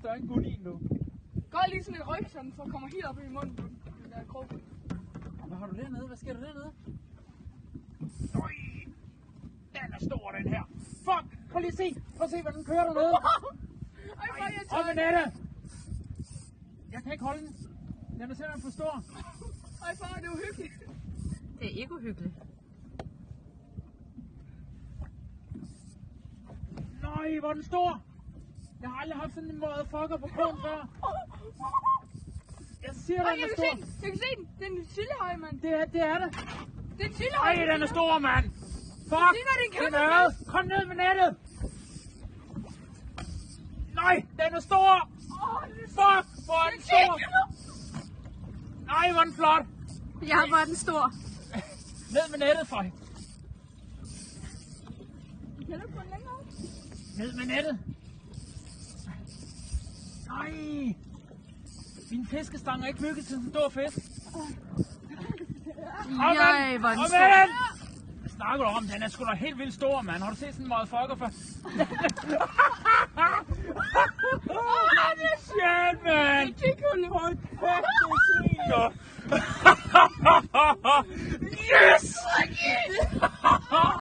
større end gulin, du. Gør lige sådan en ryg, så den kommer helt op i munden på den der krog. Hvad har du dernede? Hvad sker der dernede? Øj! Den er stor, den her. Fuck! Prøv lige at se! Prøv at se, hvad den kører dernede. Op med nettet! Jeg kan ikke holde den. Den er simpelthen for stor. Ej, far, det er uhyggeligt. Det er ikke uhyggeligt. Nej, hvor er den stor! Jeg har aldrig haft sådan en motherfucker på krogen før. Jeg siger, den er stor. Jeg kan se den. Det er en sildehøj, mand. Det er det. Det er en sildehøj. Ej, den er stor, mand! Fuck! Den er øget! Kom ned med nettet! Nej, den er stor! Fuck, hvor er den stor! Nej, hvor er den flot! Ja, hvor er den stor. Ned med nettet, fej! Kan du få den længere? Ned med nettet! Nej! Min fiskestang er ikke bygget til en stor fisk. Ej, hvor er den stor. Hvad snakker du om? Den er sgu da helt vildt stor, mand. Har du set sådan en motherfucker før? Shit, man! Det er kigge.